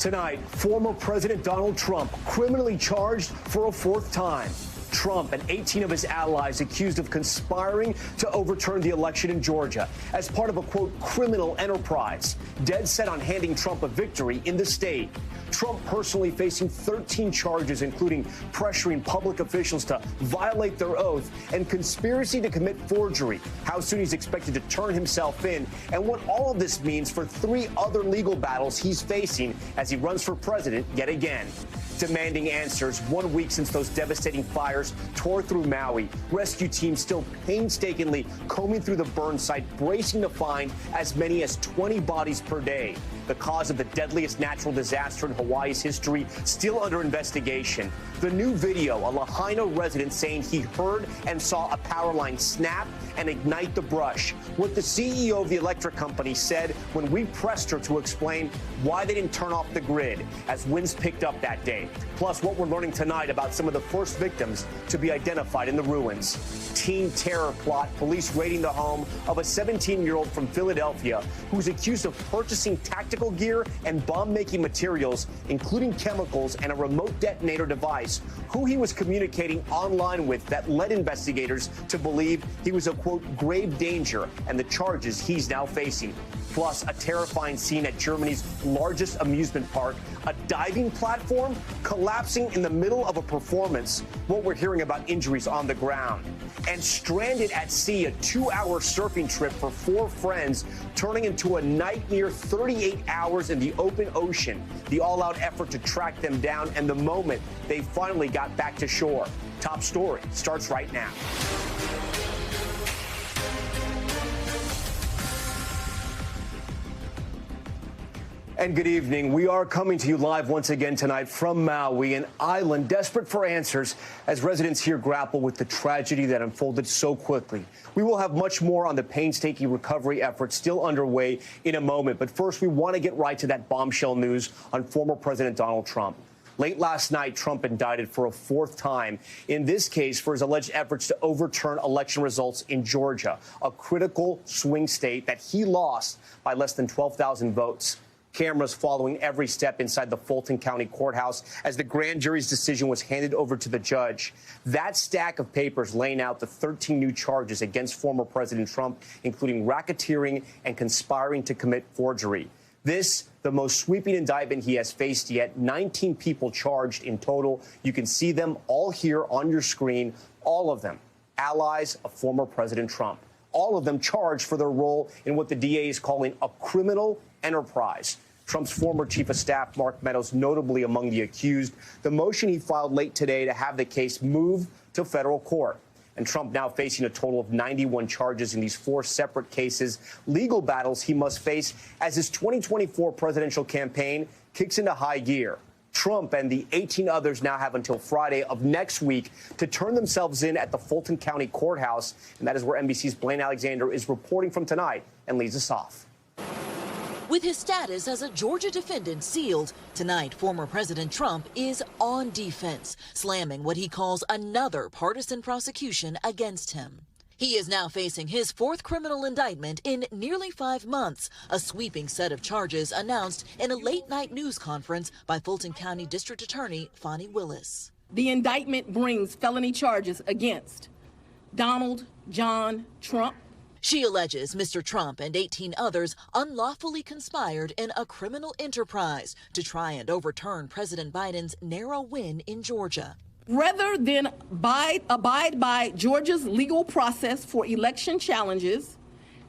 Tonight, former President Donald Trump criminally charged for a fourth time. Trump and 18 of his allies accused of conspiring to overturn the election in Georgia as part of a, quote, criminal enterprise, dead set on handing Trump a victory in the state. Trump personally facing 13 charges, including pressuring public officials to violate their oath and conspiracy to commit forgery, how soon he's expected to turn himself in, and what all of this means for 3 other legal battles he's facing as he runs for president yet again. Demanding answers 1 week since those devastating fires tore through Maui. Rescue teams still painstakingly combing through the burn site, bracing to find as many as 20 bodies per day. The cause of the deadliest natural disaster in Hawaii's history still under investigation. The new video, a Lahaina resident saying he heard and saw a power line snap and ignite the brush. What the CEO of the electric company said when we pressed her to explain why they didn't turn off the grid as winds picked up that day. Plus, what we're learning tonight about some of the first victims to be identified in the ruins. Teen terror plot, police raiding the home of a 17-year-old from Philadelphia who's accused of purchasing tactical gear and bomb-making materials, including chemicals and a remote detonator device, who he was communicating online with that led investigators to believe he was a, quote, grave danger, and the charges he's now facing. Plus, a terrifying scene at Germany's largest amusement park, a diving platform collapsing in the middle of a performance. What we're hearing about injuries on the ground. And stranded at sea, a 2-hour surfing trip for 4 friends turning into a nightmare 38 hours in the open ocean. The all-out effort to track them down and the moment they finally got back to shore. Top story starts right now. And good evening. We are coming to you live once again tonight from Maui, an island desperate for answers as residents here grapple with the tragedy that unfolded so quickly. We will have much more on the painstaking recovery efforts still underway in a moment. But first, we want to get right to that bombshell news on former President Donald Trump. Late last night, Trump indicted for a 4th time, in this case for his alleged efforts to overturn election results in Georgia, a critical swing state that he lost by less than 12,000 votes. Cameras following every step inside the Fulton County Courthouse as the grand jury's decision was handed over to the judge. That stack of papers laying out the 13 new charges against former President Trump, including racketeering and conspiring to commit forgery. This, the most sweeping indictment he has faced yet. 19 people charged in total. You can see them all here on your screen, all of them allies of former President Trump. All of them charged for their role in what the DA is calling a criminal enterprise. Trump's former chief of staff, Mark Meadows, notably among the accused. The motion he filed late today to have the case move to federal court. And Trump now facing a total of 91 charges in these 4 separate cases, legal battles he must face as his 2024 presidential campaign kicks into high gear. Trump and the 18 others now have until Friday of next week to turn themselves in at the Fulton County Courthouse. And that is where NBC's Blaine Alexander is reporting from tonight and leads us off. With his status as a Georgia defendant sealed, tonight former President Trump is on defense, slamming what he calls another partisan prosecution against him. He is now facing his 4th criminal indictment in nearly 5 months, a sweeping set of charges announced in a late-night news conference by Fulton County District Attorney Fani Willis. The indictment brings felony charges against Donald John Trump. She alleges Mr. Trump and 18 others unlawfully conspired in a criminal enterprise to try and overturn President Biden's narrow win in Georgia. Rather than abide by Georgia's legal process for election challenges,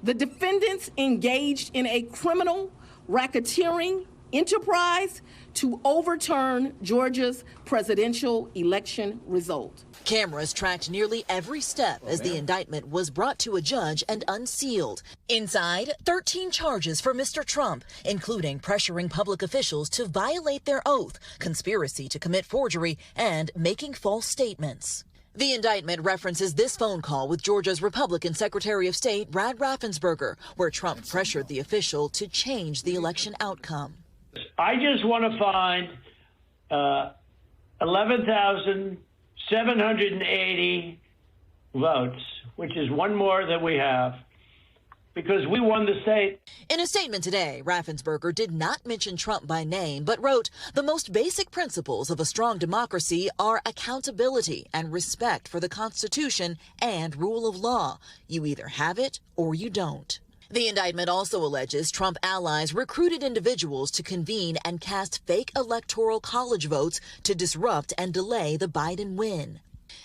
the defendants engaged in a criminal racketeering enterprise to overturn Georgia's presidential election result. Cameras tracked nearly every step as the indictment was brought to a judge and unsealed. Inside, 13 charges for Mr. Trump, including pressuring public officials to violate their oath, conspiracy to commit forgery, and making false statements. The indictment references this phone call with Georgia's Republican Secretary of State Brad Raffensperger, where Trump pressured the official to change the election outcome. I just want to find 11,780 votes, which is one more than we have, because we won the state. In a statement today, Raffensperger did not mention Trump by name, but wrote, "The most basic principles of a strong democracy are accountability and respect for the Constitution and rule of law. You either have it or you don't." The indictment also alleges Trump allies recruited individuals to convene and cast fake electoral college votes to disrupt and delay the Biden win.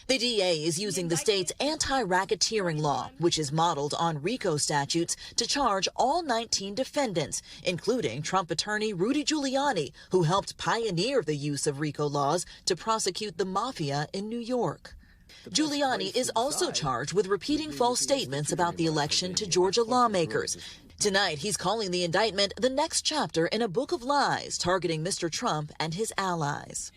The DA is using the state's anti-racketeering law, which is modeled on RICO statutes, to charge all 19 defendants, including Trump attorney Rudy Giuliani, who helped pioneer the use of RICO laws to prosecute the mafia in New York. Giuliani is also charged with repeating false statements about the election to Georgia lawmakers. Tonight, he's calling the indictment the next chapter in a book of lies targeting Mr. Trump and his allies.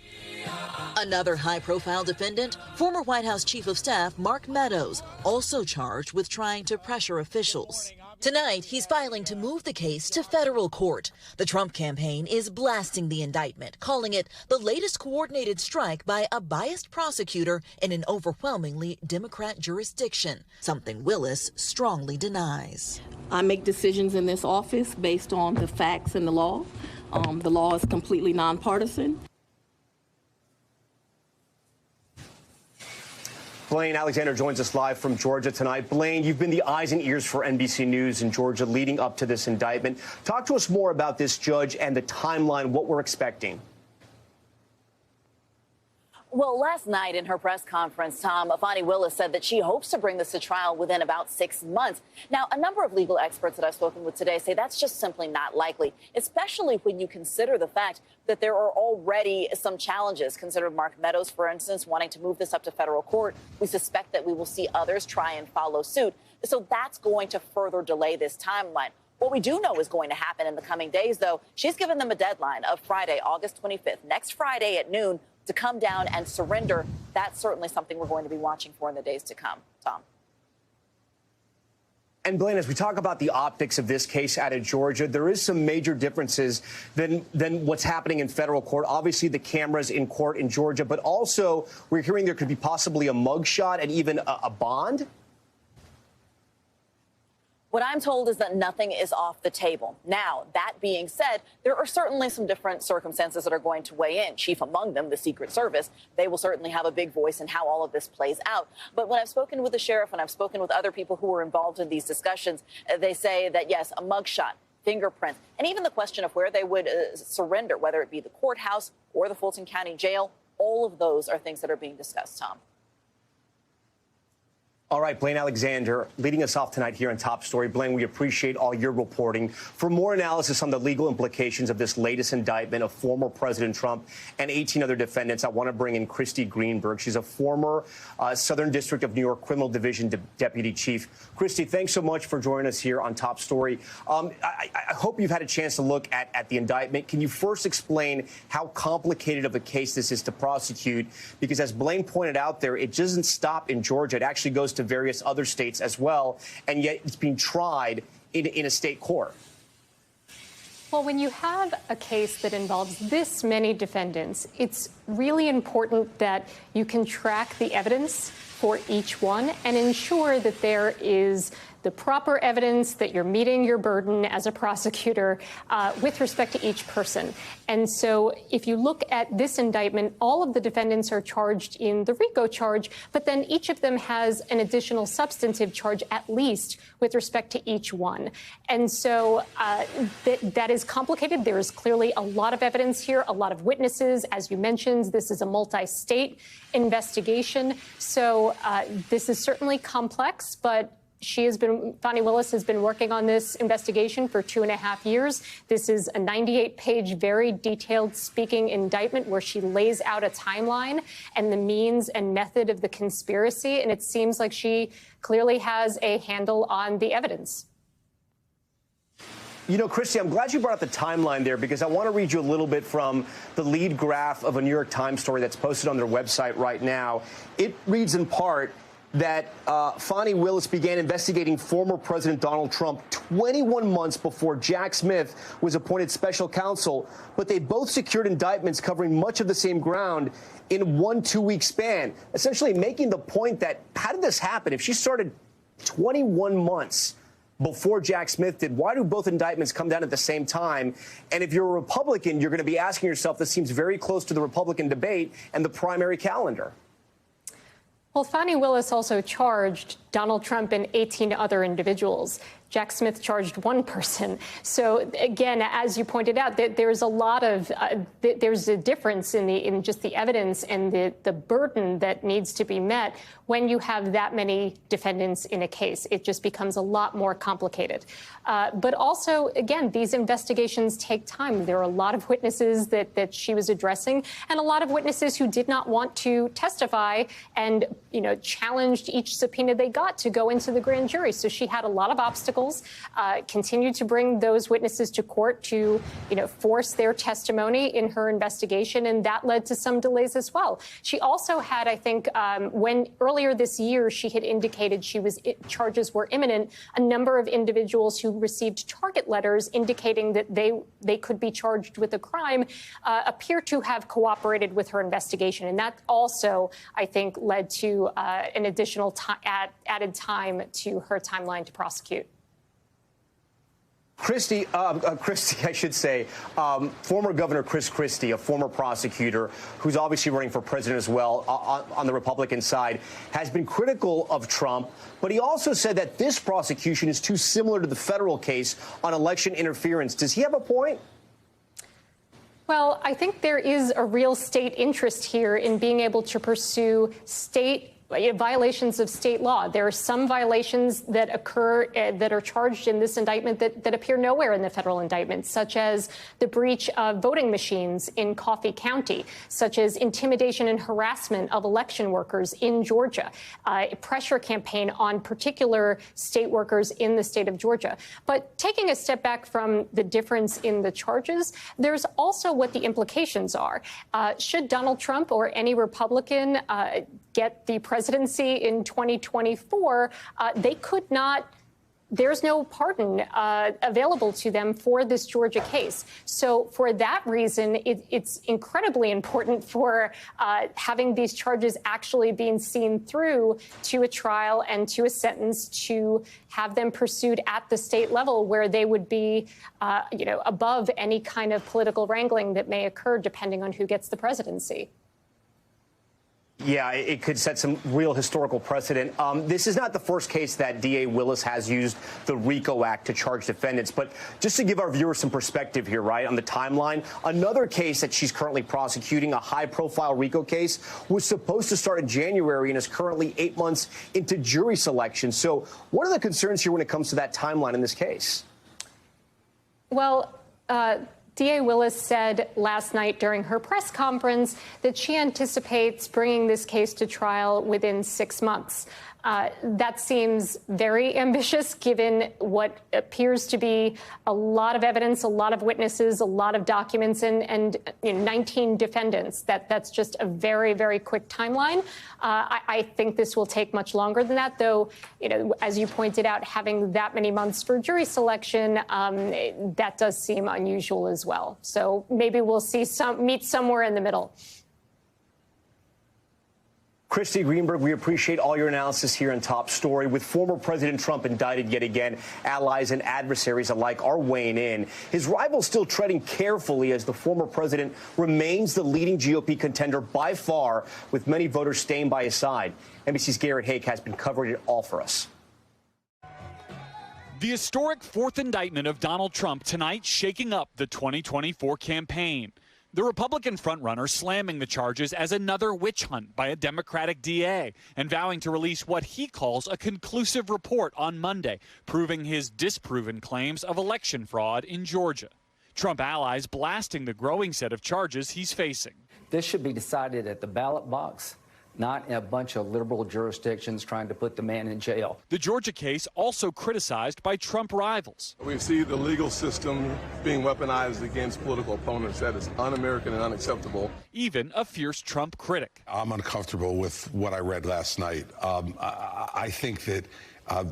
Another high-profile defendant, former White House Chief of Staff Mark Meadows, also charged with trying to pressure officials. Tonight, he's filing to move the case to federal court. The Trump campaign is blasting the indictment, calling it the latest coordinated strike by a biased prosecutor in an overwhelmingly Democrat jurisdiction, something Willis strongly denies. I make decisions in this office based on the facts and the law. The law is completely nonpartisan. Blaine Alexander joins us live from Georgia tonight. Blaine, you've been the eyes and ears for NBC News in Georgia leading up to this indictment. Talk to us more about this judge and the timeline, what we're expecting. Well, last night in her press conference, Fani Willis said that she hopes to bring this to trial within about 6 months. Now, a number of legal experts that I've spoken with today say that's just simply not likely, especially when you consider the fact that there are already some challenges. Consider Mark Meadows, for instance, wanting to move this up to federal court. We suspect that we will see others try and follow suit. So that's going to further delay this timeline. What we do know is going to happen in the coming days, though, she's given them a deadline of Friday, August 25th, next Friday at noon, to come down and surrender. That's certainly something we're going to be watching for in the days to come. Tom. And Blaine, as we talk about the optics of this case out of Georgia, there is some major differences than what's happening in federal court. Obviously, the cameras in court in Georgia, but also we're hearing there could be possibly a mugshot and even a bond. What I'm told is that nothing is off the table. Now, that being said, there are certainly some different circumstances that are going to weigh in. Chief among them, the Secret Service. They will certainly have a big voice in how all of this plays out. But when I've spoken with the sheriff and I've spoken with other people who were involved in these discussions, they say that, yes, a mugshot, fingerprints, and even the question of where they would surrender, whether it be the courthouse or the Fulton County Jail, all of those are things that are being discussed, Tom. All right, Blaine Alexander, leading us off tonight here on Top Story. Blaine, we appreciate all your reporting. For more analysis on the legal implications of this latest indictment of former President Trump and 18 other defendants, I want to bring in Christy Greenberg. She's a former Southern District of New York Criminal Division Deputy Chief. Christy, thanks so much for joining us here on Top Story. I hope you've had a chance to look at the indictment. Can you first explain how complicated of a case this is to prosecute? Because as Blaine pointed out there, it doesn't stop in Georgia. It actually goes to various other states as well, and yet it's being tried in a state court. Well, when you have a case that involves this many defendants, it's really important that you can track the evidence for each one and ensure that there is the proper evidence, that you're meeting your burden as a prosecutor with respect to each person. And so if you look at this indictment, all of the defendants are charged in the RICO charge, but then each of them has an additional substantive charge, at least with respect to each one. And so that is complicated. There is clearly a lot of evidence here, a lot of witnesses. As you mentioned, this is a multi-state investigation. So this is certainly complex, but Fani Willis has been working on this investigation for 2.5 years. This is a 98-page, very detailed speaking indictment where she lays out a timeline and the means and method of the conspiracy. And it seems like she clearly has a handle on the evidence. You know, Christy, I'm glad you brought up the timeline there because I want to read you a little bit from the lead graph of a New York Times story that's posted on their website right now. It reads in part that Fani Willis began investigating former President Donald Trump 21 months before Jack Smith was appointed special counsel, but they both secured indictments covering much of the same ground in a 1-2-week span, essentially making the point that how did this happen? If she started 21 months before Jack Smith did. Why do both indictments come down at the same time? And if you're a Republican, you're going to be asking yourself, this seems very close to the Republican debate and the primary calendar. Well, Fani Willis also charged Donald Trump and 18 other individuals. Jack Smith charged one person. So again, as you pointed out, there's a lot of there's a difference in just the evidence and the burden that needs to be met when you have that many defendants in a case. It just becomes a lot more complicated. But also, again, these investigations take time. There are a lot of witnesses that she was addressing, and a lot of witnesses who did not want to testify and, challenged each subpoena they got to go into the grand jury. So she had a lot of obstacles. Continued to bring those witnesses to court to, force their testimony in her investigation, and that led to some delays as well. She also had, I think, when earlier this year she had indicated charges were imminent, a number of individuals who received target letters indicating that they could be charged with a crime appear to have cooperated with her investigation, and that also, I think, led to an additional added time to her timeline to prosecute. Christie, I should say, former Governor Chris Christie, a former prosecutor who's obviously running for president as well on the Republican side, has been critical of Trump, but he also said that this prosecution is too similar to the federal case on election interference. Does he have a point? Well, I think there is a real state interest here in being able to pursue violations of state law. There are some violations that occur that are charged in this indictment that appear nowhere in the federal indictment, such as the breach of voting machines in Coffee County, such as intimidation and harassment of election workers in Georgia, a pressure campaign on particular state workers in the state of Georgia. But taking a step back from the difference in the charges, there's also what the implications are. Should Donald Trump or any Republican get the presidency in 2024, they could not. There's no pardon available to them for this Georgia case. So for that reason, it's incredibly important for having these charges actually being seen through to a trial and to a sentence, to have them pursued at the state level where they would be, above any kind of political wrangling that may occur depending on who gets the presidency. Yeah, it could set some real historical precedent. This is not the first case that DA Willis has used the RICO Act to charge defendants. But just to give our viewers some perspective here, right, on the timeline, another case that she's currently prosecuting, a high-profile RICO case, was supposed to start in January and is currently 8 months into jury selection. So what are the concerns here when it comes to that timeline in this case? Well, DA Willis said last night during her press conference that she anticipates bringing this case to trial within 6 months. That seems very ambitious, given what appears to be a lot of evidence, a lot of witnesses, a lot of documents, and 19 defendants. That's just a very, very quick timeline. I think this will take much longer than that, though, as you pointed out, having that many months for jury selection, that does seem unusual as well. So maybe we'll meet somewhere in the middle. Christy Greenberg, we appreciate all your analysis here in Top Story. With former President Trump indicted yet again, allies and adversaries alike are weighing in. His rival's still treading carefully as the former president remains the leading GOP contender by far, with many voters staying by his side. NBC's Garrett Hake has been covering it all for us. The historic fourth indictment of Donald Trump tonight shaking up the 2024 campaign. The Republican frontrunner slamming the charges as another witch hunt by a Democratic DA and vowing to release what he calls a conclusive report on Monday, proving his disproven claims of election fraud in Georgia. Trump allies blasting the growing set of charges he's facing. This should be decided at the ballot box, not in a bunch of liberal jurisdictions trying to put the man in jail. The Georgia case also criticized by Trump rivals. We see the legal system being weaponized against political opponents. That is un-American and unacceptable. Even a fierce Trump critic. I'm uncomfortable with what I read last night. I think that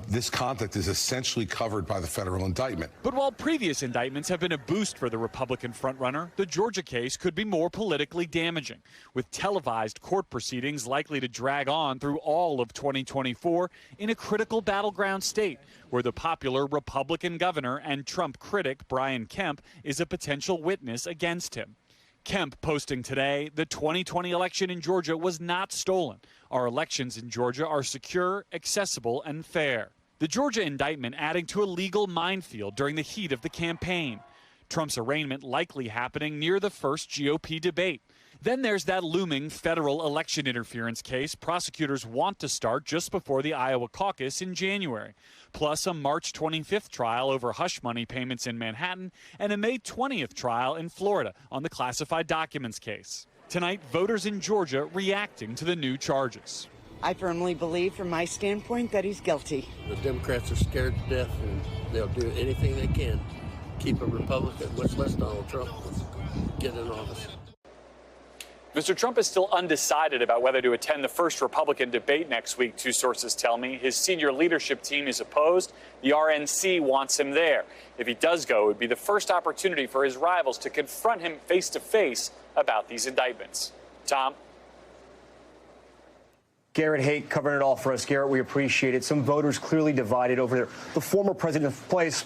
This conduct is essentially covered by the federal indictment. But while previous indictments have been a boost for the Republican frontrunner, the Georgia case could be more politically damaging, with televised court proceedings likely to drag on through all of 2024 in a critical battleground state where the popular Republican governor and Trump critic Brian Kemp is a potential witness against him. Kemp posting today, the 2020 election in Georgia was not stolen. Our elections in Georgia are secure, accessible, and fair. The Georgia indictment adding to a legal minefield during the heat of the campaign. Trump's arraignment likely happening near the first GOP debate. Then there's that looming federal election interference case prosecutors want to start just before the Iowa caucus in January, plus a March 25th trial over hush money payments in Manhattan and a May 20th trial in Florida on the classified documents case. Tonight, voters in Georgia reacting to the new charges. I firmly believe, from my standpoint, that he's guilty. The Democrats are scared to death, and they'll do anything they can to keep a Republican, much less Donald Trump, get in office. Mr. Trump is still undecided about whether to attend the first Republican debate next week, two sources tell me. His senior leadership team is opposed. The RNC wants him there. If he does go, it would be the first opportunity for his rivals to confront him face-to-face about these indictments. Tom? Garrett Haight covering it all for us. Garrett, we appreciate it. Some voters clearly divided over the former president's place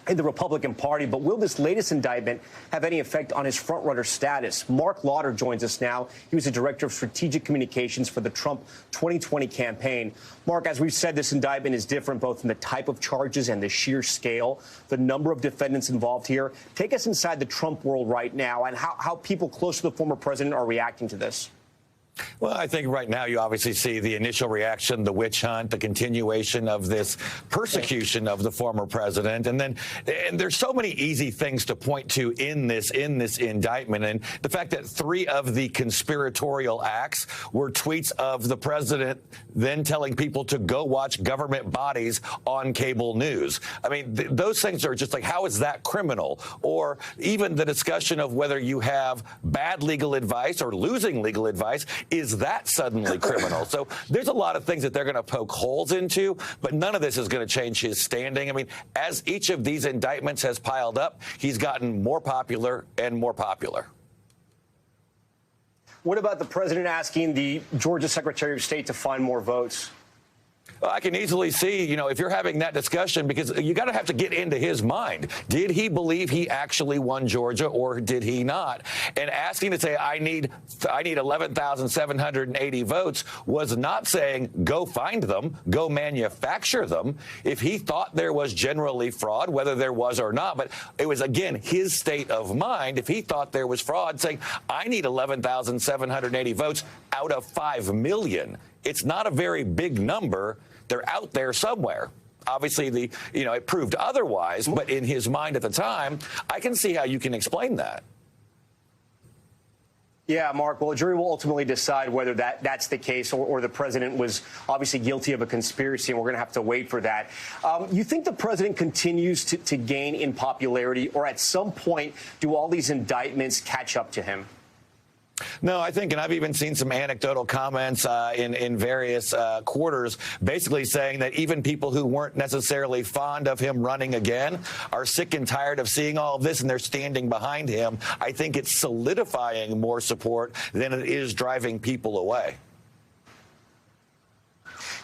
in the Republican Party, but will this latest indictment have any effect on his frontrunner status? Mark Lauder joins us now. He was the director of strategic communications for the Trump 2020 campaign. Mark, as we've said, this indictment is different both in the type of charges and the sheer scale, the number of defendants involved here. Take us inside the Trump world right now and how people close to the former president are reacting to this. Well, I think right now you obviously see the initial reaction, the witch hunt, the continuation of this persecution of the former president. And there's so many easy things to point to in this indictment. And the fact that 3 of the conspiratorial acts were tweets of the president then telling people to go watch government bodies on cable news. I mean, those things are just like, how is that criminal? Or even the discussion of whether you have bad legal advice or losing legal advice. Is that suddenly criminal? So there's a lot of things that they're going to poke holes into, but none of this is going to change his standing. I mean, as each of these indictments has piled up, he's gotten more popular and more popular. What about the president asking the Georgia Secretary of State to find more votes? Well, I can easily see, if you're having that discussion, because you got to have to get into his mind. Did he believe he actually won Georgia or did he not? And asking to say, I need 11,780 votes was not saying go find them, go manufacture them. If he thought there was generally fraud, whether there was or not, but it was, again, his state of mind. If he thought there was fraud, saying I need 11,780 votes out of 5 million. It's not a very big number. They're out there somewhere. Obviously, it proved otherwise, but in his mind at the time, I can see how you can explain that. Yeah, Mark, well, a jury will ultimately decide whether that's the case or the president was obviously guilty of a conspiracy, and we're going to have to wait for that. You think the president continues to gain in popularity, or at some point do all these indictments catch up to him? No, I think, and I've even seen some anecdotal comments in various quarters basically saying that even people who weren't necessarily fond of him running again are sick and tired of seeing all of this, and they're standing behind him. I think it's solidifying more support than it is driving people away.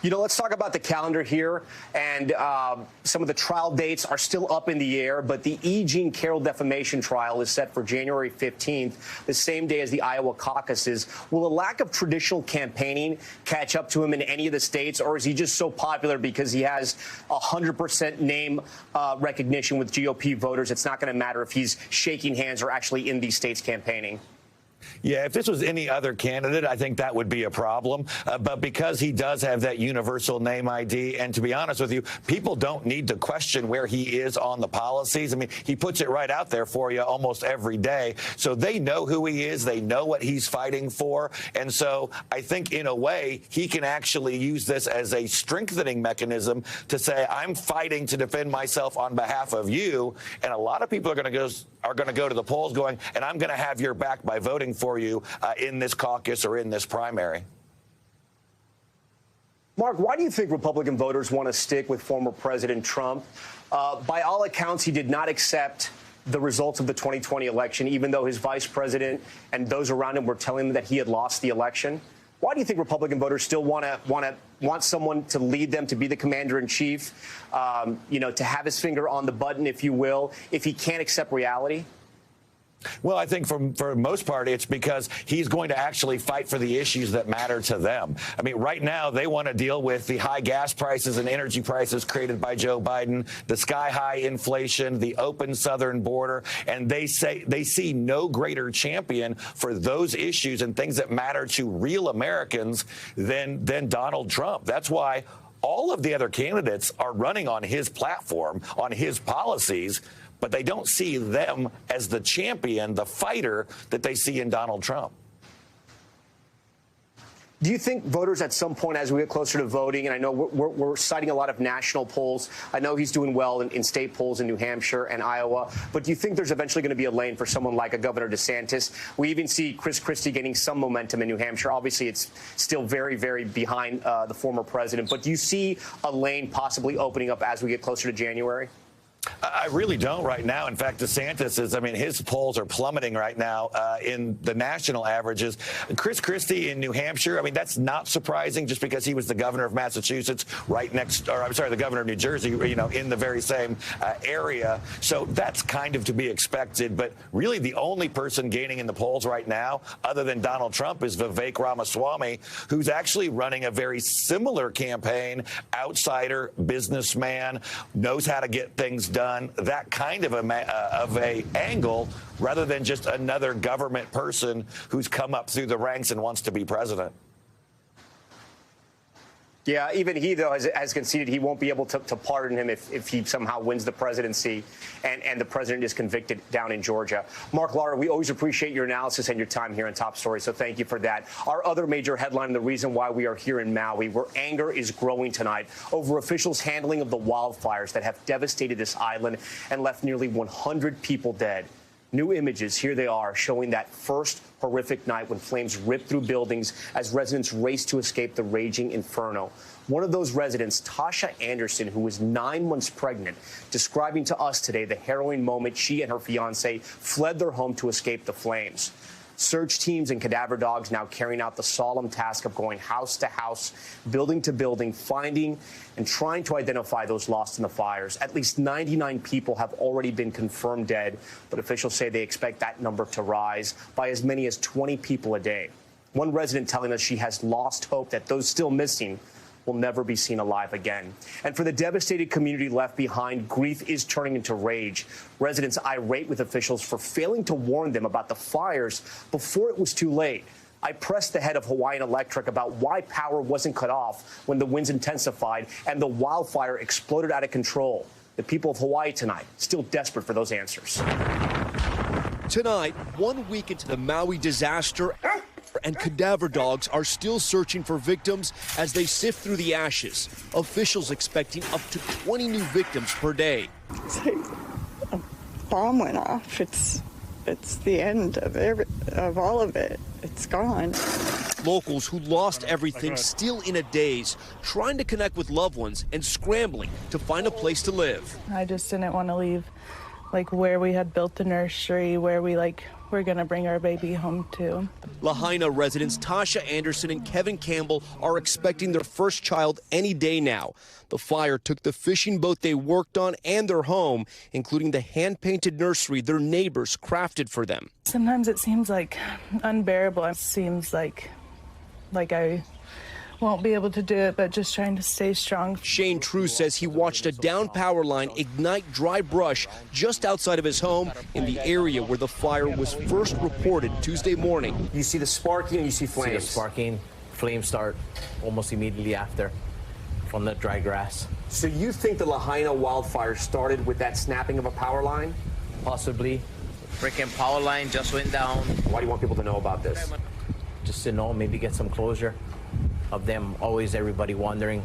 Let's talk about the calendar here. And some of the trial dates are still up in the air, but the E. Jean Carroll defamation trial is set for January 15th, the same day as the Iowa caucuses. Will a lack of traditional campaigning catch up to him in any of the states, or is he just so popular because he has 100% name recognition with GOP voters? It's not going to matter if he's shaking hands or actually in these states campaigning. Yeah, if this was any other candidate, I think that would be a problem. But because he does have that universal name ID, and to be honest with you, people don't need to question where he is on the policies. I mean, he puts it right out there for you almost every day. So they know who he is. They know what he's fighting for. And so I think in a way, he can actually use this as a strengthening mechanism to say, I'm fighting to defend myself on behalf of you. And a lot of people are going to go to the polls going, and I'm going to have your back by voting for you in this caucus or in this primary. Mark, why do you think Republican voters want to stick with former President Trump? By all accounts, he did not accept the results of the 2020 election, even though his vice president and those around him were telling him that he had lost the election. Why do you think Republican voters still want someone to lead them, to be the commander in chief, to have his finger on the button, if you will, if he can't accept reality? Well, I think for the most part, it's because he's going to actually fight for the issues that matter to them. I mean, right now, they want to deal with the high gas prices and energy prices created by Joe Biden, the sky-high inflation, the open southern border, and they see no greater champion for those issues and things that matter to real Americans than Donald Trump. That's why all of the other candidates are running on his platform, on his policies, but they don't see them as the champion, the fighter that they see in Donald Trump. Do you think voters at some point, as we get closer to voting, and I know we're citing a lot of national polls, I know he's doing well in state polls in New Hampshire and Iowa, but do you think there's eventually going to be a lane for someone like a Governor DeSantis? We even see Chris Christie gaining some momentum in New Hampshire. Obviously, it's still very, very behind the former president, but do you see a lane possibly opening up as we get closer to January? I really don't right now. In fact, DeSantis is, his polls are plummeting right now in the national averages. Chris Christie in New Hampshire, that's not surprising just because he was the governor of Massachusetts the governor of New Jersey, in the very same area. So that's kind of to be expected. But really the only person gaining in the polls right now, other than Donald Trump, is Vivek Ramaswamy, who's actually running a very similar campaign, outsider, businessman, knows how to get things done, that kind of a angle, rather than just another government person who's come up through the ranks and wants to be president. Yeah, even he, though, has conceded he won't be able to pardon him if he somehow wins the presidency and the president is convicted down in Georgia. Mark Lara, we always appreciate your analysis and your time here on Top Story, so thank you for that. Our other major headline, and the reason why we are here in Maui, where anger is growing tonight over officials' handling of the wildfires that have devastated this island and left nearly 100 people dead. New images, here they are, showing that first horrific night when flames ripped through buildings as residents raced to escape the raging inferno. One of those residents, Tasha Anderson, who was 9 months pregnant, describing to us today the harrowing moment she and her fiancé fled their home to escape the flames. Search teams and cadaver dogs now carrying out the solemn task of going house to house, building to building, finding and trying to identify those lost in the fires. At least 99 people have already been confirmed dead, but officials say they expect that number to rise by as many as 20 people a day. One resident telling us she has lost hope that those still missing will never be seen alive again. And for the devastated community left behind, grief is turning into rage. Residents irate with officials for failing to warn them about the fires before it was too late. I pressed the head of Hawaiian Electric about why power wasn't cut off when the winds intensified and the wildfire exploded out of control. The people of Hawaii tonight still desperate for those answers. Tonight, 1 week into the Maui disaster, and cadaver dogs are still searching for victims as they sift through the ashes. Officials expecting up to 20 new victims per day. It's like a bomb went off. It's the end of all of it. It's gone. Locals who lost everything still in a daze, trying to connect with loved ones and scrambling to find a place to live. I just didn't want to leave, where we had built the nursery, where we're going to bring our baby home to. Lahaina residents Tasha Anderson and Kevin Campbell are expecting their first child any day now. The fire took the fishing boat they worked on and their home, including the hand-painted nursery their neighbors crafted for them. Sometimes it seems unbearable. It seems like I won't be able to do it, but just trying to stay strong. Shane True says he watched a down power line ignite dry brush just outside of his home in the area where the fire was first reported Tuesday morning. You see the sparking and you see flames. See the sparking, flames start almost immediately after from the dry grass. So you think the Lahaina wildfire started with that snapping of a power line? Possibly. Freaking power line just went down. Why do you want people to know about this? Just to know, maybe get some closure of them, everybody wondering,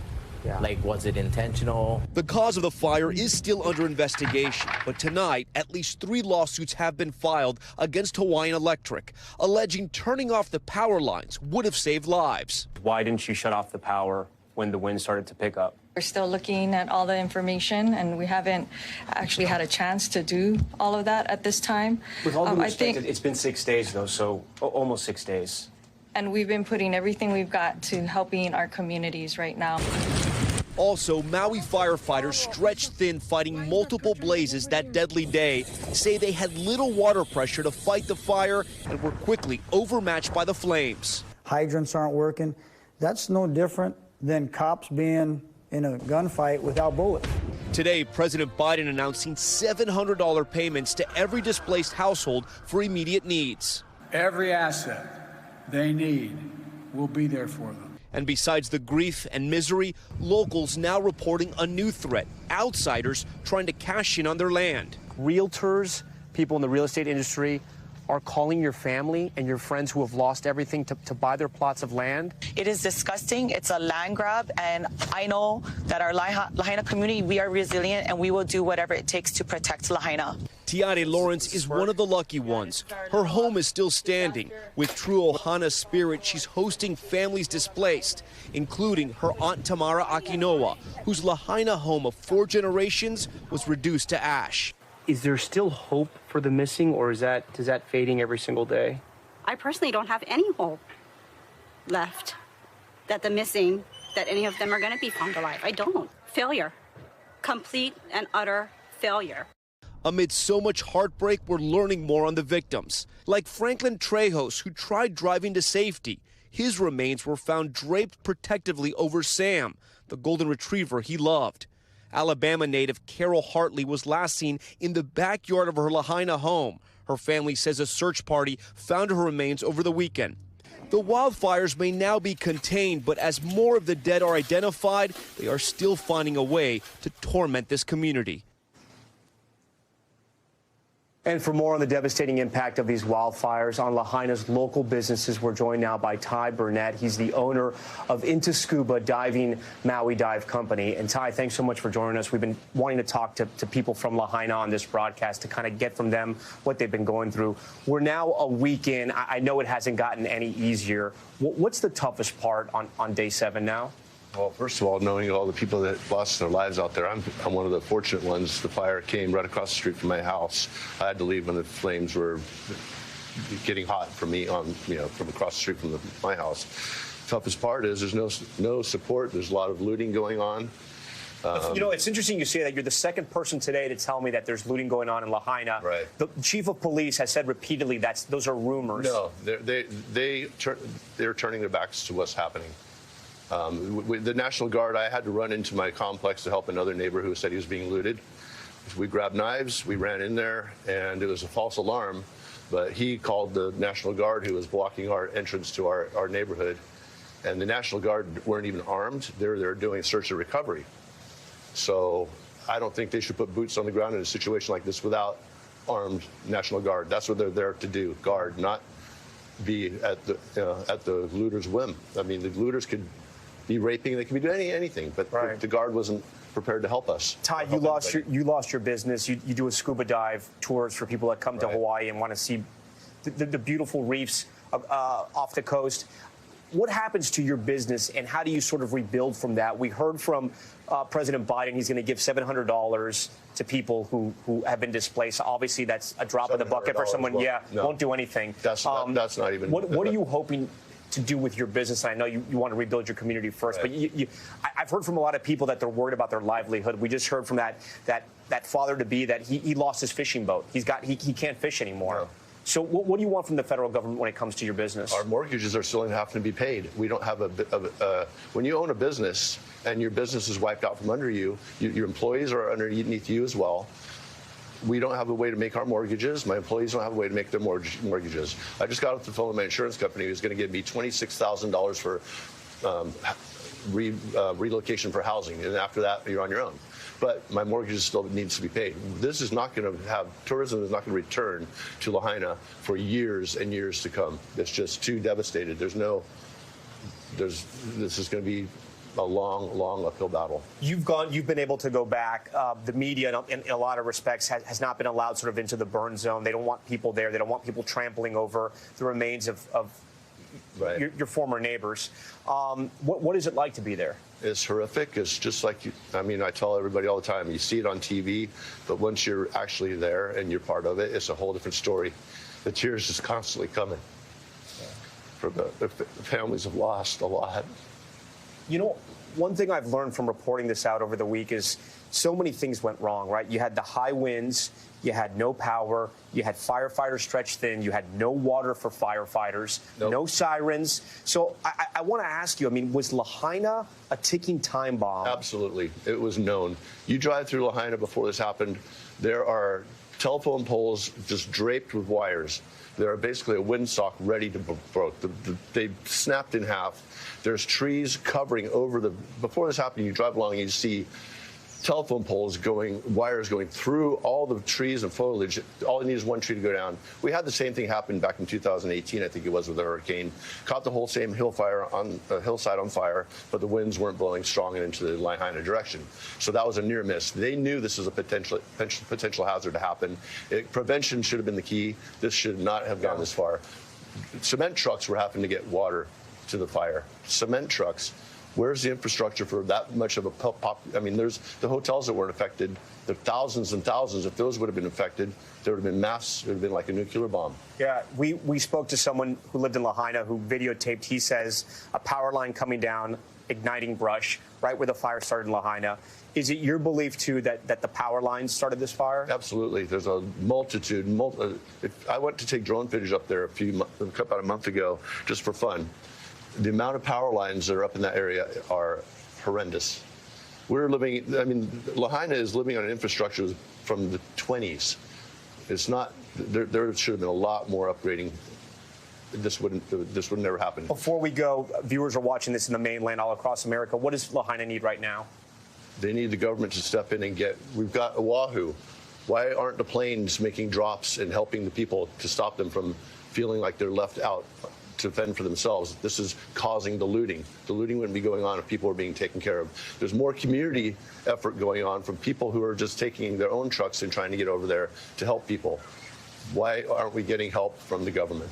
was it intentional? The cause of the fire is still under investigation, but tonight, at least 3 lawsuits have been filed against Hawaiian Electric, alleging turning off the power lines would have saved lives. Why didn't you shut off the power when the wind started to pick up? We're still looking at all the information, and we haven't actually had a chance to do all of that at this time. With all due respect, it's been 6 days, though, so almost 6 days. And we've been putting everything we've got to helping our communities right now. Also, Maui firefighters, stretched thin fighting multiple blazes that deadly day, say they had little water pressure to fight the fire and were quickly overmatched by the flames. Hydrants aren't working. That's no different than cops being in a gunfight without bullets. Today, President Biden announcing $700 payments to every displaced household for immediate needs. Every asset they need will be there for them. And besides the grief and misery, locals now reporting a new threat, outsiders trying to cash in on their land. Realtors, people in the real estate industry, are calling your family and your friends who have lost everything to buy their plots of land? It is disgusting. It's a land grab, and I know that our Lahaina community, we are resilient, and we will do whatever it takes to protect Lahaina. Tiare Lawrence is one of the lucky ones. Her home is still standing. With true Ohana spirit, she's hosting families displaced, including her Aunt Tamara Akinoa, whose Lahaina home of 4 generations was reduced to ash. Is there still hope for the missing, or is that fading every single day? I personally don't have any hope left that the missing, that any of them are going to be found alive. I don't. Failure. Complete and utter failure. Amid so much heartbreak, we're learning more on the victims. Like Franklin Trejos, who tried driving to safety. His remains were found draped protectively over Sam, the golden retriever he loved. Alabama native Carol Hartley was last seen in the backyard of her Lahaina home. Her family says a search party found her remains over the weekend. The wildfires may now be contained, but as more of the dead are identified, they are still finding a way to torment this community. And for more on the devastating impact of these wildfires on Lahaina's local businesses, we're joined now by Ty Burnett. He's the owner of Into Scuba Diving Maui Dive Company. And Ty, thanks so much for joining us. We've been wanting to talk to people from Lahaina on this broadcast to kind of get from them what they've been going through. We're now a week in. I know it hasn't gotten any easier. What's the toughest part on day 7 now? Well, first of all, knowing all the people that lost their lives out there, I'm one of the fortunate ones. The fire came right across the street from my house. I had to leave when the flames were getting hot for me from across the street from my house. Toughest part is there's no support. There's a lot of looting going on. It's interesting you say that. You're the second person today to tell me that there's looting going on in Lahaina. Right. The chief of police has said repeatedly those are rumors. No, they're turning their backs to what's happening. With the National Guard, I had to run into my complex to help another neighbor who said he was being looted. We grabbed knives, we ran in there, and it was a false alarm. But he called the National Guard, who was blocking our entrance to our neighborhood. And the National Guard weren't even armed. They're doing search and recovery. So I don't think they should put boots on the ground in a situation like this without armed National Guard. That's what they're there to do, guard, not be at the looters' whim. I mean, the looters could be raping, they could be doing anything, but the Guard wasn't prepared to help us. Ty, you lost your business. You do a scuba dive tours for people that come to Hawaii and want to see the beautiful reefs off the coast. What happens to your business, and how do you sort of rebuild from that? We heard from President Biden he's going to give $700 to people who have been displaced. Obviously, that's a drop in the bucket for someone. Won't do anything. That's not even. What are you hoping to do with your business? I know you want to rebuild your community first, but I've heard from a lot of people that they're worried about their livelihood. We just heard from that father-to-be that he lost his fishing boat. He can't fish anymore. No. So what do you want from the federal government when it comes to your business? Our mortgages are still having to be paid. We don't have when you own a business and your business is wiped out from under you, your employees are underneath you as well. We don't have a way to make our mortgages. My employees don't have a way to make their mortgages. I just got off the phone with my insurance company who's going to give me $26,000 for relocation for housing. And after that, you're on your own. But my mortgage still needs to be paid. This is not going to tourism is not going to return to Lahaina for years and years to come. It's just too devastated. This is going to be a long uphill battle. You've been able to go back. The media, in a lot of respects, has not been allowed sort of into the burn zone. They don't want people there. They don't want people trampling over the remains of your former neighbors. What is it like to be there? It's horrific. It's just like, I tell everybody all the time, you see it on TV, but once you're actually there and you're part of it, it's a whole different story. The tears just constantly coming. For the families have lost a lot. You know, one thing I've learned from reporting this out over the week is so many things went wrong, right? You had the high winds, you had no power, you had firefighters stretched thin, you had no water for firefighters, no sirens. So I want to ask you, was Lahaina a ticking time bomb? Absolutely. It was known. You drive through Lahaina before this happened, there are telephone poles just draped with wires. There are basically a windsock ready to broke. They snapped in half. There's trees covering over before this happened, you drive along and you see telephone poles wires going through all the trees and foliage. All you need is one tree to go down. We had the same thing happen back in 2018, I think it was, with a hurricane. Caught the whole same hillside on fire, but the winds weren't blowing strong into the Lahaina direction. So that was a near miss. They knew this was a potential hazard to happen. Prevention should have been the key. This should not have gone this far. Cement trucks were having to get water to the fire. Cement trucks. Where's the infrastructure for that much of a there's the hotels that weren't affected. There are thousands and thousands. If those would have been affected, there would have been mass. It would have been like a nuclear bomb. Yeah, we spoke to someone who lived in Lahaina who videotaped, he says, a power line coming down, igniting brush, right where the fire started in Lahaina. Is it your belief, too, that the power lines started this fire? Absolutely. There's a multitude. I went to take drone footage up there about a month ago just for fun. The amount of power lines that are up in that area are horrendous. Lahaina is living on an infrastructure from the 20s. It's not, there should have been a lot more upgrading. This would never happen. Before we go, viewers are watching this in the mainland all across America. What does Lahaina need right now? They need the government to step in and we've got Oahu. Why aren't the planes making drops and helping the people to stop them from feeling like they're left out to fend for themselves? This is causing the looting. The looting wouldn't be going on if people were being taken care of. There's more community effort going on from people who are just taking their own trucks and trying to get over there to help people. Why aren't we getting help from the government?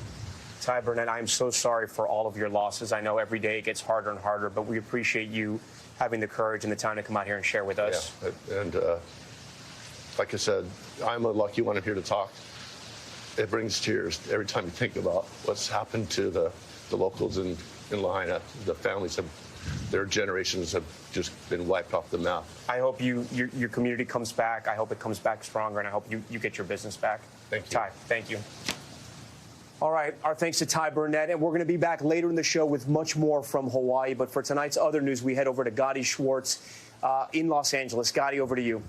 Ty Burnett, I'm so sorry for all of your losses. I know every day it gets harder and harder, but we appreciate you having the courage and the time to come out here and share with us. Yeah, and like I said, I'm a lucky one. I'm here to talk. It brings tears every time you think about what's happened to the locals in Lahaina. The families their generations have just been wiped off the map. I hope your community comes back. I hope it comes back stronger, and I hope you get your business back. Thank you. Ty, thank you. All right, our thanks to Ty Burnett, and we're going to be back later in the show with much more from Hawaii. But for tonight's other news, we head over to Gadi Schwartz in Los Angeles. Gadi, over to you.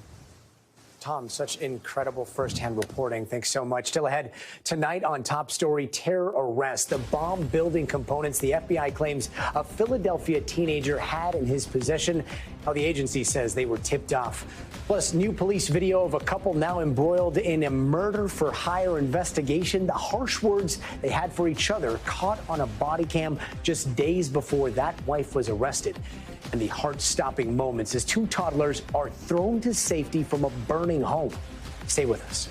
Tom, such incredible firsthand reporting. Thanks so much. Still ahead tonight on Top Story, terror arrest. The bomb building components the FBI claims a Philadelphia teenager had in his possession. How the agency says they were tipped off. Plus, new police video of a couple now embroiled in a murder-for-hire investigation. The harsh words they had for each other caught on a body cam just days before that wife was arrested. And the heart-stopping moments as two toddlers are thrown to safety from a burning home. Stay with us.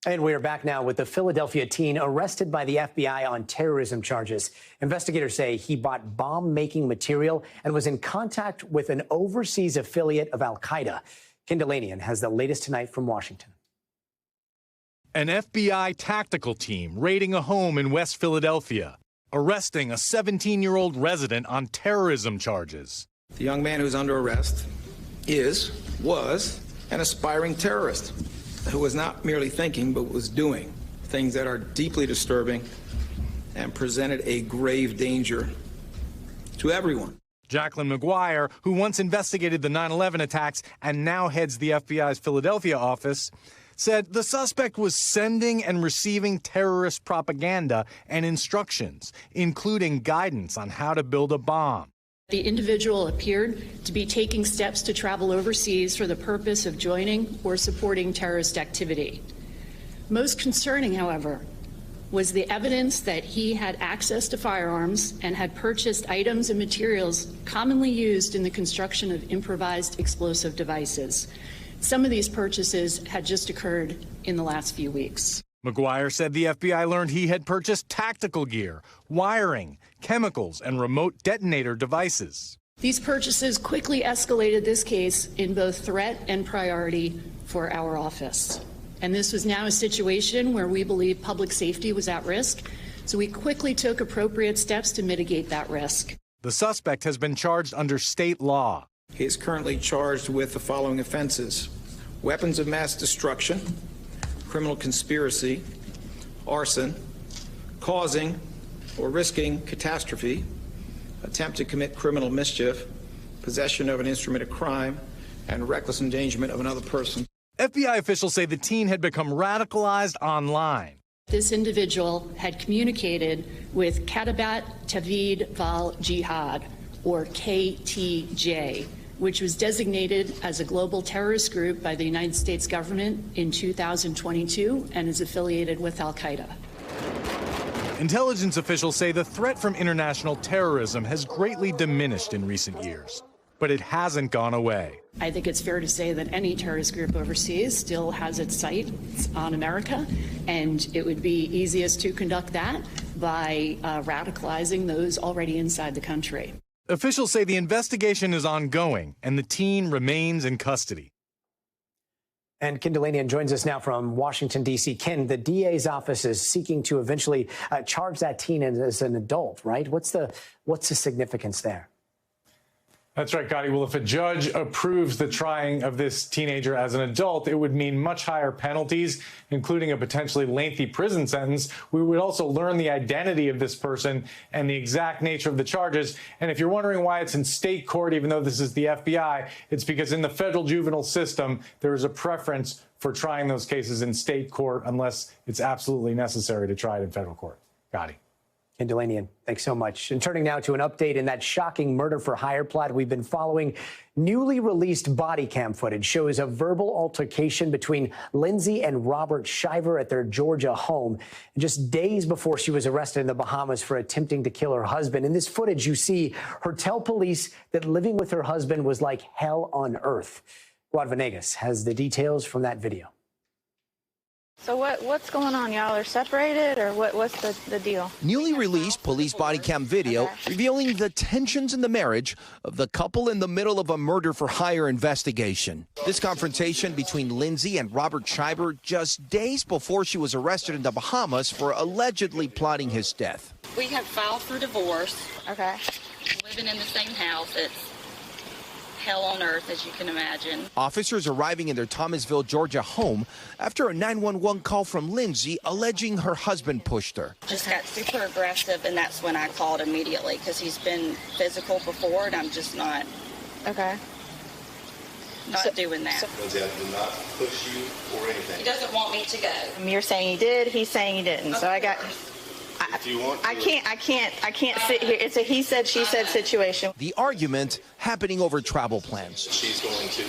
And we are back now with the Philadelphia teen arrested by the FBI on terrorism charges. Investigators say he bought bomb-making material and was in contact with an overseas affiliate of al-Qaeda. Ken Delanian has the latest tonight from Washington. An FBI tactical team raiding a home in West Philadelphia, arresting a 17-year-old resident on terrorism charges. The young man who's under arrest was an aspiring terrorist who was not merely thinking, but was doing things that are deeply disturbing and presented a grave danger to everyone. Jacqueline McGuire, who once investigated the 9/11 attacks and now heads the FBI's Philadelphia office, said the suspect was sending and receiving terrorist propaganda and instructions, including guidance on how to build a bomb. The individual appeared to be taking steps to travel overseas for the purpose of joining or supporting terrorist activity. Most concerning, however, was the evidence that he had access to firearms and had purchased items and materials commonly used in the construction of improvised explosive devices. Some of these purchases had just occurred in the last few weeks. McGuire said the FBI learned he had purchased tactical gear, wiring, chemicals, and remote detonator devices. These purchases quickly escalated this case in both threat and priority for our office. And this was now a situation where we believe public safety was at risk, so we quickly took appropriate steps to mitigate that risk. The suspect has been charged under state law. He is currently charged with the following offenses: weapons of mass destruction, criminal conspiracy, arson, causing or risking catastrophe, attempt to commit criminal mischief, possession of an instrument of crime, and reckless endangerment of another person. FBI officials say the teen had become radicalized online. This individual had communicated with Katabat Tavid Val Jihad, or KTJ, which was designated as a global terrorist group by the United States government in 2022 and is affiliated with Al-Qaeda. Intelligence officials say the threat from international terrorism has greatly diminished in recent years, but it hasn't gone away. I think it's fair to say that any terrorist group overseas still has its sights on America, and it would be easiest to conduct that by radicalizing those already inside the country. Officials say the investigation is ongoing and the teen remains in custody. And Ken Delanian joins us now from Washington, D.C. Ken, the DA's office is seeking to eventually charge that teen as an adult, right? What's the significance there? That's right, Gotti. Well, if a judge approves the trying of this teenager as an adult, it would mean much higher penalties, including a potentially lengthy prison sentence. We would also learn the identity of this person and the exact nature of the charges. And if you're wondering why it's in state court, even though this is the FBI, it's because in the federal juvenile system, there is a preference for trying those cases in state court unless it's absolutely necessary to try it in federal court. Gotti. Ken Delanian, thanks so much. And turning now to an update in that shocking murder-for-hire plot we've been following. Newly released body cam footage shows a verbal altercation between Lindsay and Robert Shiver at their Georgia home just days before she was arrested in the Bahamas for attempting to kill her husband. In this footage, you see her tell police that living with her husband was like hell on earth. Rod Venegas has the details from that video. So what's going on? Y'all are separated, or what's the deal? Newly released police body cam video revealing the tensions in the marriage of the couple in the middle of a murder-for-hire investigation. This confrontation between Lindsay and Robert Shiver just days before she was arrested in the Bahamas for allegedly plotting his death. We have filed for divorce. Okay. Living in the same house. It's hell on earth, as you can imagine. Officers arriving in their Thomasville, Georgia home after a 911 call from Lindsay alleging her husband pushed her. Just got super aggressive, and that's when I called immediately, because he's been physical before, and I'm just not doing that. Lindsay, I did not push you or anything. He doesn't want me to go. You're saying he did, he's saying he didn't. So I got... If you want to, I can't sit here. It's a he said, she said situation. The argument happening over travel plans. She's going to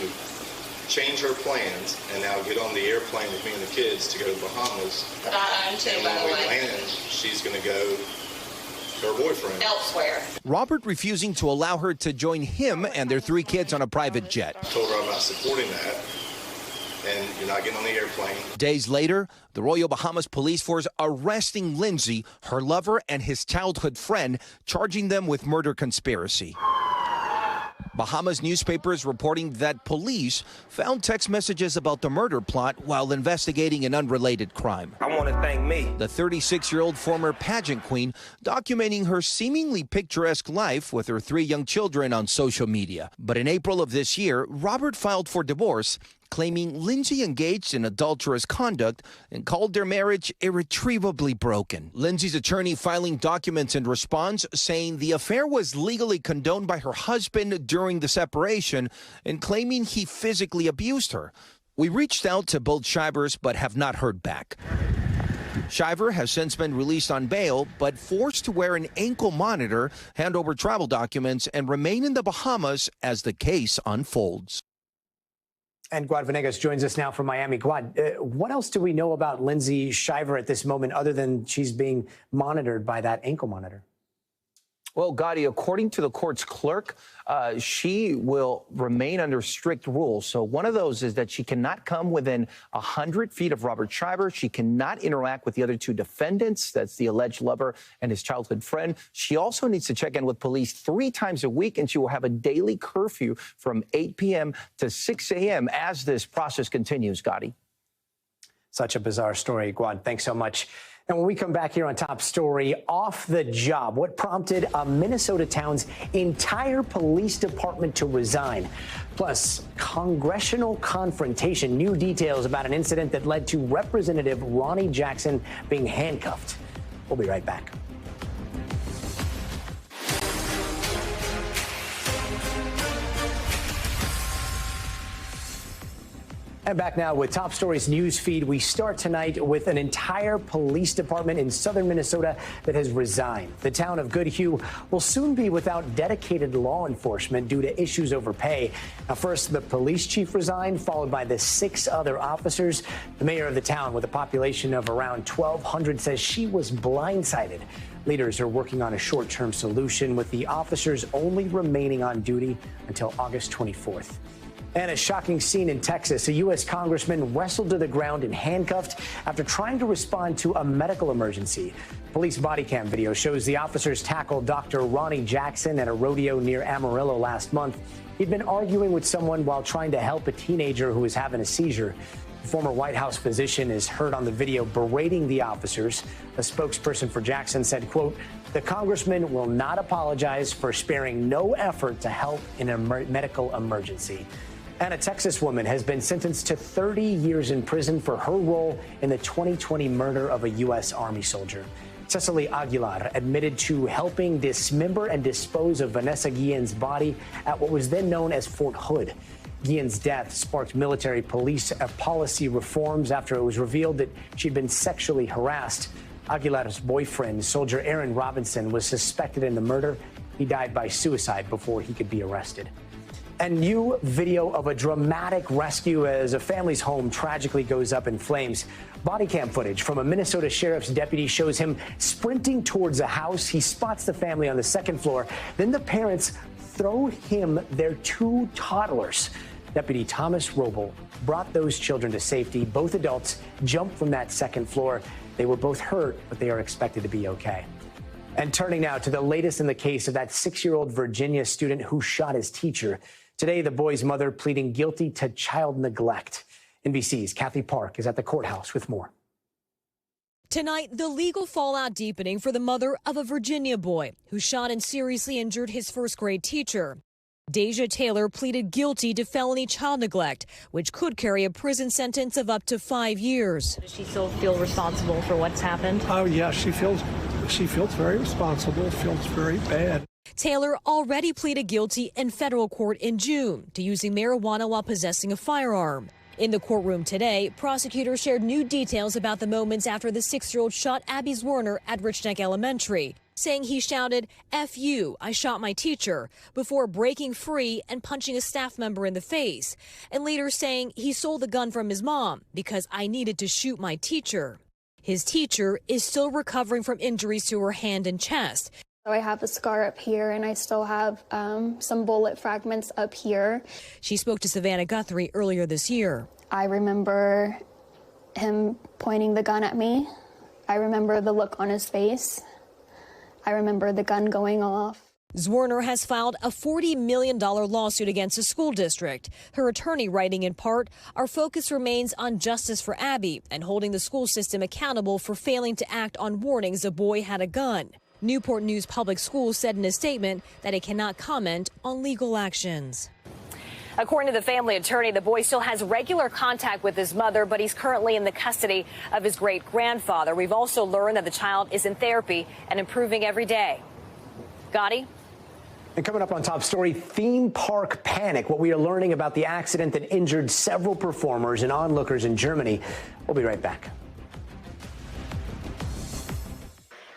change her plans and now get on the airplane with me and the kids to go to the Bahamas. But I am too, and by the when we way. land, she's going to go to her boyfriend. Elsewhere. Robert refusing to allow her to join him and their 3 kids on a private jet. I told her I'm not supporting that. And you're not getting on the airplane. Days later, the Royal Bahamas Police Force arresting Lindsay, her lover, and his childhood friend, charging them with murder conspiracy. Bahamas newspapers reporting that police found text messages about the murder plot while investigating an unrelated crime. I want to thank me. The 36-year-old former pageant queen documenting her seemingly picturesque life with her 3 young children on social media. But in April of this year, Robert filed for divorce, claiming Lindsay engaged in adulterous conduct and called their marriage irretrievably broken. Lindsay's attorney filing documents in response, saying the affair was legally condoned by her husband during the separation and claiming he physically abused her. We reached out to both Shivers but have not heard back. Shiver has since been released on bail, but forced to wear an ankle monitor, hand over travel documents, and remain in the Bahamas as the case unfolds. And Guad Venegas joins us now from Miami. Guad, what else do we know about Lindsay Shiver at this moment other than she's being monitored by that ankle monitor? Well, Gotti, according to the court's clerk, she will remain under strict rules. So one of those is that she cannot come within 100 feet of Robert Schreiber. She cannot interact with the other two defendants. That's the alleged lover and his childhood friend. She also needs to check in with police 3 times a week, and she will have a daily curfew from 8 p.m. to 6 a.m. as this process continues, Gotti. Such a bizarre story, Guad. Thanks so much. And when we come back here on Top Story, off the job, what prompted a Minnesota town's entire police department to resign? Plus, congressional confrontation, new details about an incident that led to Representative Ronnie Jackson being handcuffed. We'll be right back. And back now with Top Stories news feed. We start tonight with an entire police department in southern Minnesota that has resigned. The town of Goodhue will soon be without dedicated law enforcement due to issues over pay. Now, first, the police chief resigned, followed by the 6 other officers. The mayor of the town, with a population of around 1,200, says she was blindsided. Leaders are working on a short-term solution, with the officers only remaining on duty until August 24th. And a shocking scene in Texas. A U.S. congressman wrestled to the ground and handcuffed after trying to respond to a medical emergency. Police body cam video shows the officers tackled Dr. Ronnie Jackson at a rodeo near Amarillo last month. He'd been arguing with someone while trying to help a teenager who was having a seizure. The former White House physician is heard on the video berating the officers. A spokesperson for Jackson said, quote, "The congressman will not apologize for sparing no effort to help in a medical emergency." And a Texas woman has been sentenced to 30 years in prison for her role in the 2020 murder of a U.S. Army soldier. Cecily Aguilar admitted to helping dismember and dispose of Vanessa Guillen's body at what was then known as Fort Hood. Guillen's death sparked military police policy reforms after it was revealed that she'd been sexually harassed. Aguilar's boyfriend, Soldier Aaron Robinson, was suspected in the murder. He died by suicide before he could be arrested. A new video of a dramatic rescue as a family's home tragically goes up in flames. Body cam footage from a Minnesota sheriff's deputy shows him sprinting towards a house. He spots the family on the 2nd floor. Then the parents throw him their 2 toddlers. Deputy Thomas Roble brought those children to safety. Both adults jumped from that 2nd floor. They were both hurt, but they are expected to be okay. And turning now to the latest in the case of that 6-year-old Virginia student who shot his teacher. Today, the boy's mother pleading guilty to child neglect. NBC's Kathy Park is at the courthouse with more. Tonight, the legal fallout deepening for the mother of a Virginia boy who shot and seriously injured his 1st-grade teacher. Deja Taylor pleaded guilty to felony child neglect, which could carry a prison sentence of up to 5 years. Does she still feel responsible for what's happened? Oh, yeah, she feels very responsible, feels very bad. Taylor already pleaded guilty in federal court in June to using marijuana while possessing a firearm. In the courtroom today, prosecutors shared new details about the moments after the 6-year-old shot Abby Zwerner at Rich Neck Elementary, saying he shouted, "F you, I shot my teacher," before breaking free and punching a staff member in the face, and later saying he stole the gun from his mom because I needed to shoot my teacher. His teacher is still recovering from injuries to her hand and chest. I have a scar up here, and I still have some bullet fragments up here. She spoke to Savannah Guthrie earlier this year. I remember him pointing the gun at me. I remember the look on his face. I remember the gun going off. Zwerner has filed a $40 million lawsuit against the school district. Her attorney writing in part, "Our focus remains on justice for Abby and holding the school system accountable for failing to act on warnings a boy had a gun." Newport News Public Schools said in a statement that it cannot comment on legal actions. According to the family attorney, the boy still has regular contact with his mother, but he's currently in the custody of his great-grandfather. We've also learned that the child is in therapy and improving every day. Gotti? And coming up on Top Story, theme park panic. What we are learning about the accident that injured several performers and onlookers in Germany. We'll be right back.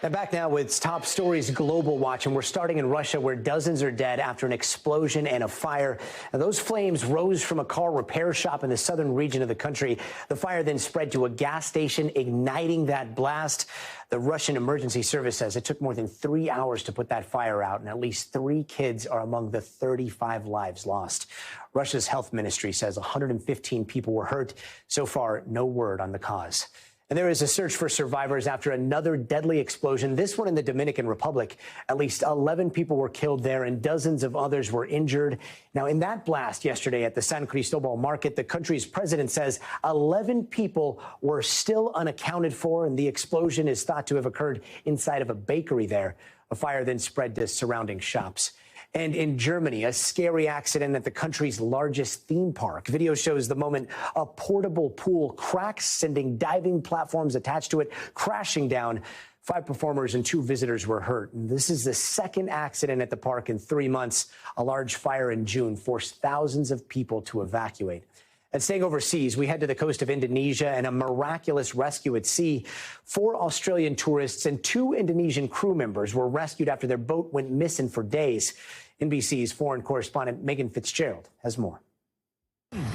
And back now with top stories global watch, and we're starting in Russia, where dozens are dead after an explosion and a fire. Now, those flames rose from a car repair shop in the southern region of the country. The fire then spread to a gas station, igniting that blast. The Russian emergency service says it took more than 3 hours to put that fire out, and at least 3 kids are among the 35 lives lost. Russia's health ministry says 115 people were hurt. So far, no word on the cause. And there is a search for survivors after another deadly explosion, this one in the Dominican Republic. At least 11 people were killed there and dozens of others were injured. Now, in that blast yesterday at the San Cristobal market, the country's president says 11 people were still unaccounted for, and the explosion is thought to have occurred inside of a bakery there. A fire then spread to surrounding shops. And in Germany, a scary accident at the country's largest theme park. Video shows the moment a portable pool cracks, sending diving platforms attached to it crashing down. 5 performers and 2 visitors were hurt. And this is the second accident at the park in 3 months. A large fire in June forced thousands of people to evacuate. And staying overseas, we head to the coast of Indonesia and a miraculous rescue at sea. 4 Australian tourists and 2 Indonesian crew members were rescued after their boat went missing for days. NBC's foreign correspondent Megan Fitzgerald has more.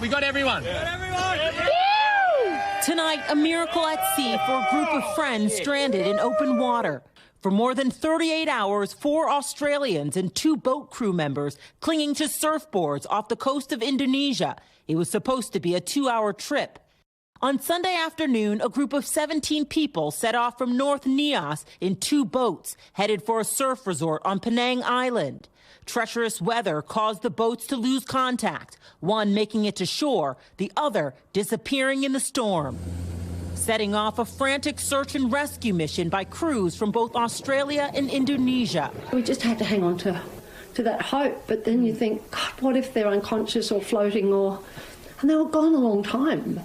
We got everyone. Tonight, a miracle at sea for a group of friends stranded in open water. For more than 38 hours, 4 Australians and 2 boat crew members clinging to surfboards off the coast of Indonesia. It was supposed to be a 2-hour trip. On Sunday afternoon, a group of 17 people set off from North Nias in 2 boats, headed for a surf resort on Penang Island. Treacherous weather caused the boats to lose contact, one making it to shore, the other disappearing in the storm. Setting off a frantic search and rescue mission by crews from both Australia and Indonesia. We just had to hang on to that hope, but then you think, God, what if they're unconscious or floating, and they were gone a long time,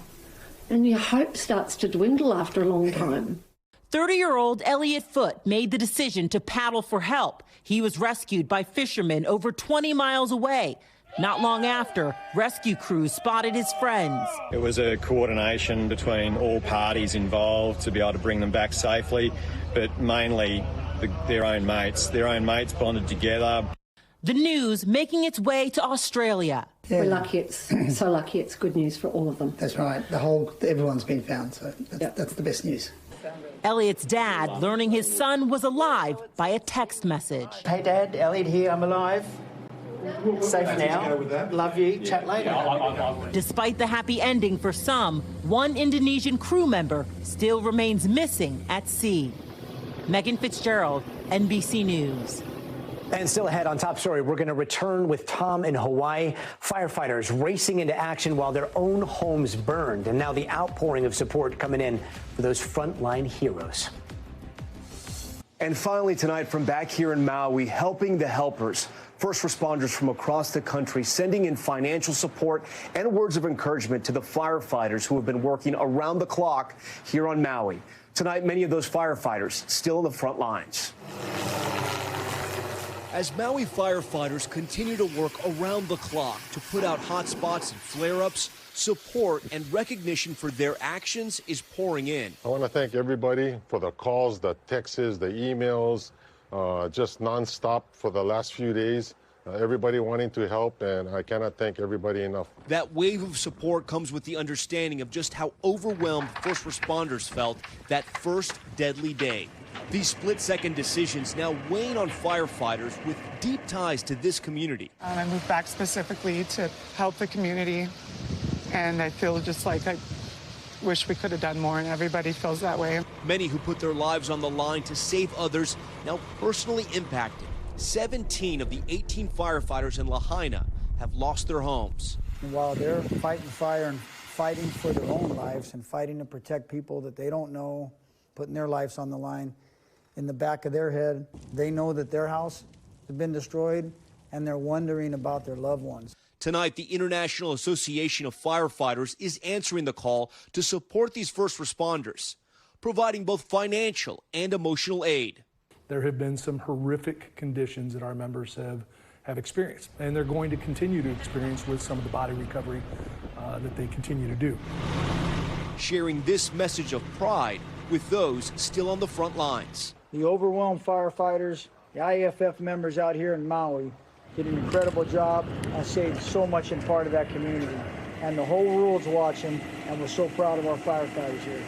and your hope starts to dwindle after a long time. 30-year-old Elliot Foote made the decision to paddle for help. He was rescued by fishermen over 20 miles away. Not long after, rescue crews spotted his friends. It was a coordination between all parties involved to be able to bring them back safely, but mainly their own mates bonded together. The news making its way to Australia. Yeah. We're lucky, it's so lucky it's good news for all of them. That's right. Everyone's been found, so that's the best news. Elliot's dad learning his son was alive by a text message. Hey Dad, Elliot here, I'm alive. Safe now. Love you. Chat later. Despite the happy ending for some, 1 Indonesian crew member still remains missing at sea. Megan Fitzgerald, NBC News. And still ahead on Top Story, we're going to return with Tom in Hawaii. Firefighters racing into action while their own homes burned. And now the outpouring of support coming in for those frontline heroes. And finally tonight, from back here in Maui, helping the helpers. First responders from across the country sending in financial support and words of encouragement to the firefighters who have been working around the clock here on Maui. Tonight, many of those firefighters still in the front lines. As Maui firefighters continue to work around the clock to put out hot spots and flare-ups, support and recognition for their actions is pouring in. I want to thank everybody for the calls, the texts, the emails, just nonstop for the last few days. Everybody wanting to help, and I cannot thank everybody enough. That wave of support comes with the understanding of just how overwhelmed first responders felt that first deadly day. These split-second decisions now weighing on firefighters with deep ties to this community. I moved back specifically to help the community, and I feel just like I wish we could have done more, and everybody feels that way. Many who put their lives on the line to save others now personally impacted. 17 of the 18 firefighters in Lahaina have lost their homes. And while they're fighting fire and fighting for their own lives and fighting to protect people that they don't know, putting their lives on the line, in the back of their head, they know that their house has been destroyed and they're wondering about their loved ones. Tonight, the International Association of Firefighters is answering the call to support these first responders, providing both financial and emotional aid. There have been some horrific conditions that our members have experienced, and they're going to continue to experience with some of the body recovery that they continue to do. Sharing this message of pride with those still on the front lines. the overwhelmed firefighters, the IAFF members out here in Maui did an incredible job and saved so much in part of that community. And the whole world's watching, and we're so proud of our firefighters here.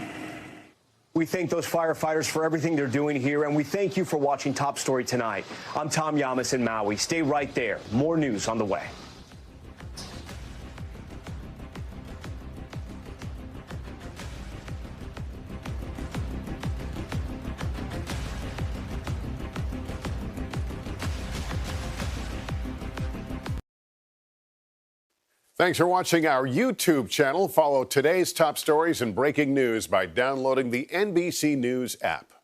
We thank those firefighters for everything they're doing here, and we thank you for watching Top Story tonight. I'm Tom Llamas in Maui. Stay right there. More news on the way. Thanks for watching our YouTube channel. Follow today's top stories and breaking news by downloading the NBC News app.